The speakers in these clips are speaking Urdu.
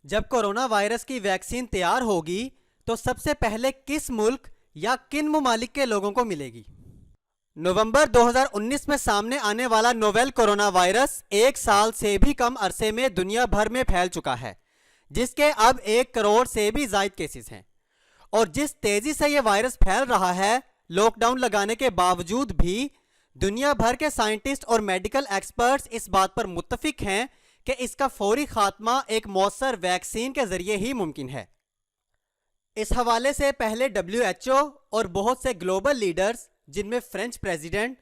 جب کورونا وائرس کی ویکسین تیار ہوگی تو سب سے پہلے کس ملک یا کن ممالک کے لوگوں کو ملے گی؟ نومبر 2019 میں سامنے آنے والا نوویل کورونا وائرس 1 سال سے بھی کم عرصے میں دنیا بھر میں پھیل چکا ہے، جس کے اب 1 کروڑ سے بھی زائد کیسز ہیں، اور جس تیزی سے یہ وائرس پھیل رہا ہے، لاک ڈاؤن لگانے کے باوجود بھی دنیا بھر کے سائنٹسٹ اور میڈیکل ایکسپرٹس اس بات پر متفق ہیں کہ اس کا فوری خاتمہ ایک مؤثر ویکسین کے ذریعے ہی ممکن ہے۔ اس حوالے سے پہلے WHO اور بہت سے گلوبل لیڈرز، جن میں فرینچ پریزیڈنٹ،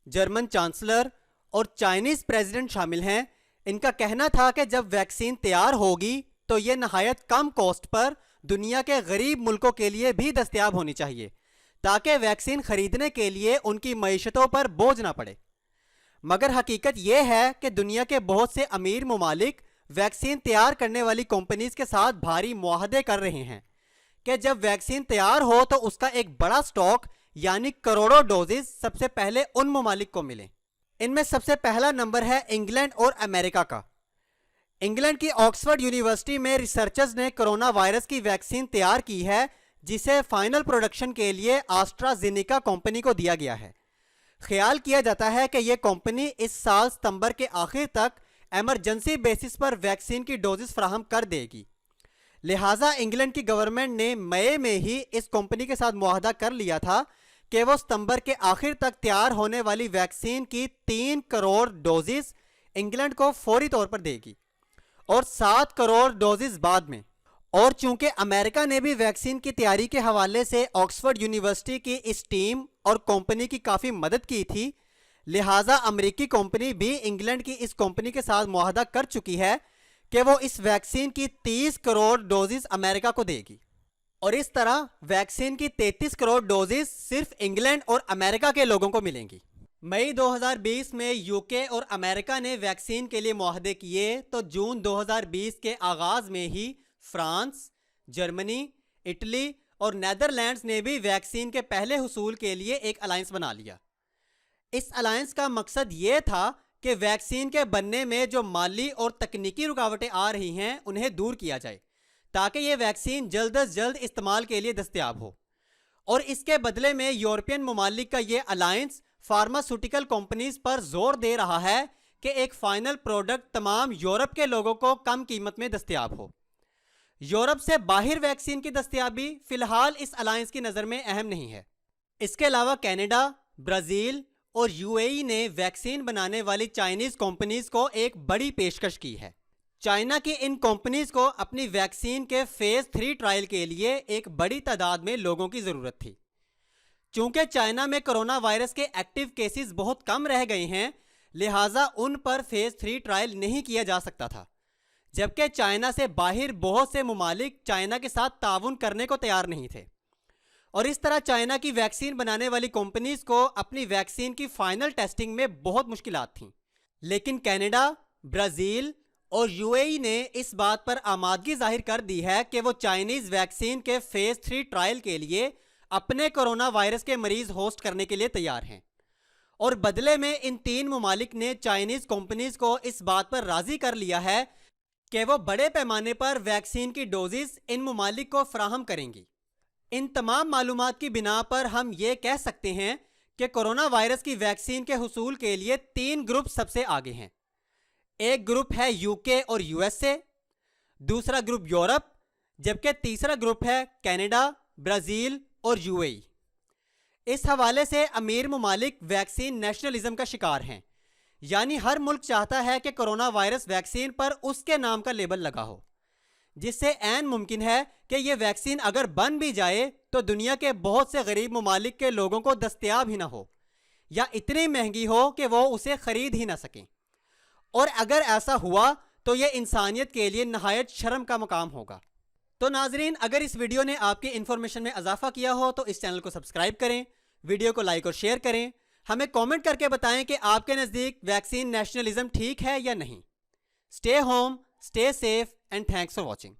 جرمن چانسلر اور چائنیز پریزیڈنٹ شامل ہیں، ان کا کہنا تھا کہ جب ویکسین تیار ہوگی تو یہ نہایت کم کاسٹ پر دنیا کے غریب ملکوں کے لیے بھی دستیاب ہونی چاہیے، تاکہ ویکسین خریدنے کے لیے ان کی معیشتوں پر بوجھ نہ پڑے۔ مگر حقیقت یہ ہے کہ دنیا کے بہت سے امیر ممالک ویکسین تیار کرنے والی کمپنیز کے ساتھ بھاری معاہدے کر رہے ہیں کہ جب ویکسین تیار ہو تو اس کا ایک بڑا سٹاک یعنی کروڑوں ڈوزز سب سے پہلے ان ممالک کو ملیں۔ ان میں سب سے پہلا نمبر ہے انگلینڈ اور امریکہ کا۔ انگلینڈ کی آکسفورڈ یونیورسٹی میں ریسرچرز نے کرونا وائرس کی ویکسین تیار کی ہے، جسے فائنل پروڈکشن کے لیے آسٹرازینیکا کمپنی کو دیا گیا ہے۔ خیال کیا جاتا ہے کہ یہ کمپنی اس سال ستمبر کے آخر تک ایمرجنسی بیسس پر ویکسین کی ڈوزز فراہم کر دے گی، لہٰذا انگلینڈ کی گورنمنٹ نے مئی میں ہی اس کمپنی کے ساتھ معاہدہ کر لیا تھا کہ وہ ستمبر کے آخر تک تیار ہونے والی ویکسین کی 3 کروڑ ڈوزز انگلینڈ کو فوری طور پر دے گی اور 7 کروڑ ڈوزز بعد میں۔ اور چونکہ امریکہ نے بھی ویکسین کی تیاری کے حوالے سے آکسفورڈ یونیورسٹی کی اس ٹیم اور کمپنی کی کافی مدد کی تھی، لہٰذا امریکی کمپنی بھی انگلینڈ کی اس کمپنی کے ساتھ معاہدہ کر چکی ہے کہ وہ اس ویکسین کی 30 کروڑ ڈوزز امریکہ کو دے گی، اور اس طرح ویکسین کی 33 کروڑ ڈوزز صرف انگلینڈ اور امریکہ کے لوگوں کو ملیں گی۔ مئی 2020 میں UK اور امریکہ نے ویکسین کے لیے معاہدے کیے تو جون 2020 کے آغاز میں ہی فرانس، جرمنی، اٹلی اور نیدرلینڈز نے بھی ویکسین کے پہلے حصول کے لیے ایک الائنس بنا لیا۔ اس الائنس کا مقصد یہ تھا کہ ویکسین کے بننے میں جو مالی اور تکنیکی رکاوٹیں آ رہی ہیں انہیں دور کیا جائے، تاکہ یہ ویکسین جلد از جلد استعمال کے لیے دستیاب ہو، اور اس کے بدلے میں یورپین ممالک کا یہ الائنس فارماسیوٹیکل کمپنیز پر زور دے رہا ہے کہ ایک فائنل پروڈکٹ تمام یورپ کے لوگوں کو کم قیمت میں دستیاب ہو۔ یورپ سے باہر ویکسین کی دستیابی فی الحال اس الائنس کی نظر میں اہم نہیں ہے۔ اس کے علاوہ کینیڈا، برازیل اور UAE نے ویکسین بنانے والی چائنیز کمپنیز کو ایک بڑی پیشکش کی ہے۔ چائنا کی ان کمپنیز کو اپنی ویکسین کے فیز 3 ٹرائل کے لیے ایک بڑی تعداد میں لوگوں کی ضرورت تھی۔ چونکہ چائنا میں کرونا وائرس کے ایکٹیو کیسز بہت کم رہ گئے ہیں، لہٰذا ان پر فیز 3 ٹرائل نہیں کیا جا سکتا تھا، جبکہ چائنا سے باہر بہت سے ممالک چائنا کے ساتھ تعاون کرنے کو تیار نہیں تھے، اور اس طرح چائنا کی ویکسین بنانے والی کمپنیز کو اپنی ویکسین کی فائنل ٹیسٹنگ میں بہت مشکلات تھیں۔ لیکن کینیڈا، برازیل اور UAE نے اس بات پر آمادگی ظاہر کر دی ہے کہ وہ چائنیز ویکسین کے فیز 3 ٹرائل کے لیے اپنے کرونا وائرس کے مریض ہوسٹ کرنے کے لیے تیار ہیں، اور بدلے میں ان 3 ممالک نے چائنیز کمپنیز کو اس بات پر راضی کر لیا ہے کہ وہ بڑے پیمانے پر ویکسین کی ڈوزز ان ممالک کو فراہم کریں گی۔ ان تمام معلومات کی بنا پر ہم یہ کہہ سکتے ہیں کہ کرونا وائرس کی ویکسین کے حصول کے لیے 3 گروپ سب سے آگے ہیں۔ ایک گروپ ہے UK اور USA، دوسرا گروپ یورپ، جبکہ تیسرا گروپ ہے کینیڈا، برازیل اور UAE۔ اس حوالے سے امیر ممالک ویکسین نیشنلزم کا شکار ہیں، یعنی ہر ملک چاہتا ہے کہ کرونا وائرس ویکسین پر اس کے نام کا لیبل لگا ہو، جس سے عین ممکن ہے کہ یہ ویکسین اگر بن بھی جائے تو دنیا کے بہت سے غریب ممالک کے لوگوں کو دستیاب ہی نہ ہو، یا اتنی مہنگی ہو کہ وہ اسے خرید ہی نہ سکیں، اور اگر ایسا ہوا تو یہ انسانیت کے لیے نہایت شرم کا مقام ہوگا۔ تو ناظرین، اگر اس ویڈیو نے آپ کی انفارمیشن میں اضافہ کیا ہو تو اس چینل کو سبسکرائب کریں، ویڈیو کو لائک اور شیئر کریں، ہمیں کامنٹ کر کے بتائیں کہ آپ کے نزدیک ویکسین نیشنلزم ٹھیک ہے یا نہیں۔ Stay home, stay safe and thanks for watching.